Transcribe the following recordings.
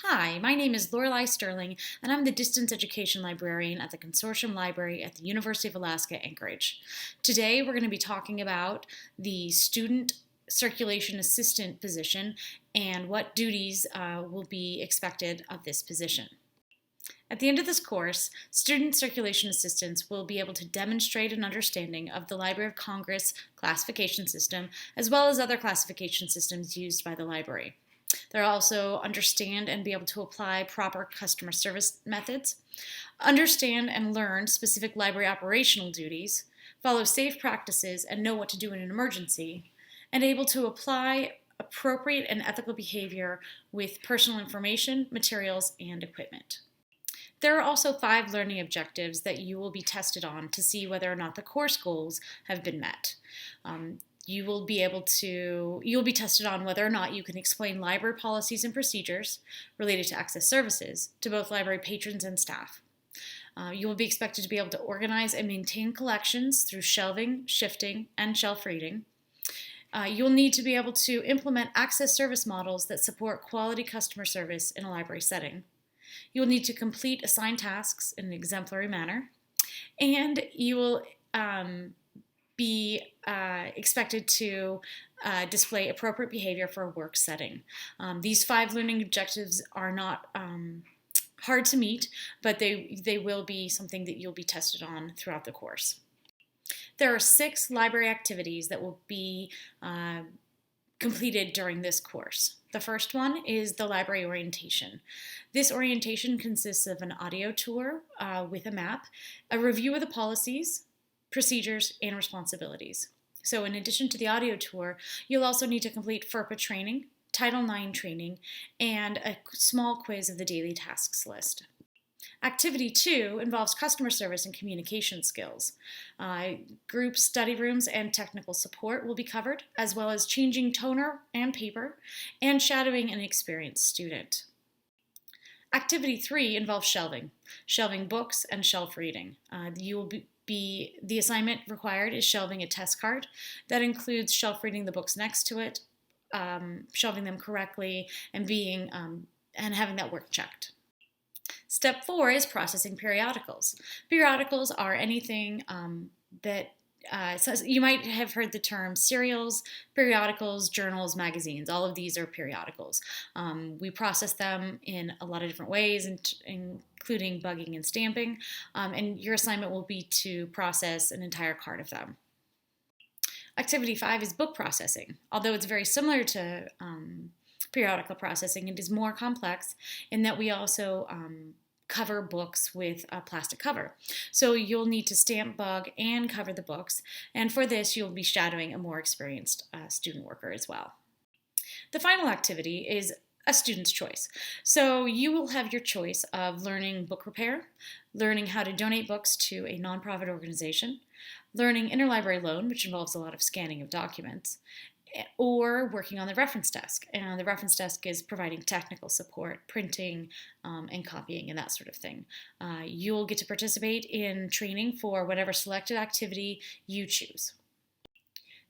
Hi, my name is Lorelei Sterling, and I'm the Distance Education Librarian at the Consortium Library at the University of Alaska Anchorage. Today, we're going to be talking about the Student Circulation Assistant position and what duties will be expected of this position. At the end of this course, student circulation assistants will be able to demonstrate an understanding of the Library of Congress classification system, as well as other classification systems used by the library. They'll also understand and be able to apply proper customer service methods, understand and learn specific library operational duties, follow safe practices and know what to do in an emergency, and able to apply appropriate and ethical behavior with personal information, materials, and equipment. There are also 5 learning objectives that you will be tested on to see whether or not the course goals have been met. You'll be tested on whether or not you can explain library policies and procedures related to access services to both library patrons and staff. You will be expected to be able to organize and maintain collections through shelving, shifting, and shelf reading. You'll need to be able to implement access service models that support quality customer service in a library setting. You'll need to complete assigned tasks in an exemplary manner, and you will be expected to display appropriate behavior for a work setting. These 5 learning objectives are not hard to meet, but they will be something that you'll be tested on throughout the course. There are 6 library activities that will be completed during this course. The first one is the library orientation. This orientation consists of an audio tour with a map, a review of the policies, procedures, and responsibilities. So in addition to the audio tour, you'll also need to complete FERPA training, Title IX training, and a small quiz of the daily tasks list. Activity 2 involves customer service and communication skills. Group study rooms and technical support will be covered, as well as changing toner and paper, and shadowing an experienced student. Activity 3 involves shelving books and shelf reading. The assignment required is shelving a test card that includes shelf reading the books next to it, shelving them correctly, and having that work checked. Step 4 is processing periodicals. Periodicals are anything so you might have heard the term serials, periodicals, journals, magazines. All of these are periodicals. We process them in a lot of different ways, including bugging and stamping, and your assignment will be to process an entire cart of them. Activity 5 is book processing. Although it's very similar to periodical processing, it is more complex in that we also cover books with a plastic cover. So you'll need to stamp, bug, and cover the books, and for this you'll be shadowing a more experienced student worker as well. The final activity is a student's choice. So you will have your choice of learning book repair, learning how to donate books to a nonprofit organization, learning interlibrary loan, which involves a lot of scanning of documents, or working on the reference desk. And the reference desk is providing technical support, printing, and copying, and that sort of thing. You'll get to participate in training for whatever selected activity you choose.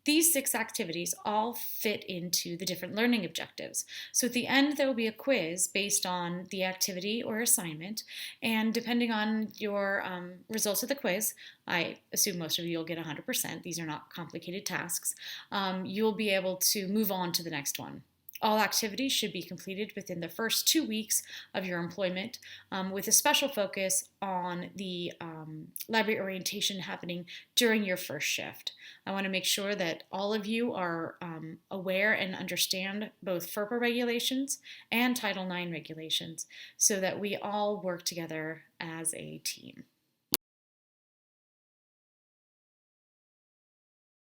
These 6 activities all fit into the different learning objectives. So at the end, there will be a quiz based on the activity or assignment, and depending on your results of the quiz, I assume most of you will get 100%. These are not complicated tasks. You'll be able to move on to the next one. All activities should be completed within the first 2 weeks of your employment, with a special focus on the library orientation happening during your first shift. I want to make sure that all of you are aware and understand both FERPA regulations and Title IX regulations so that we all work together as a team.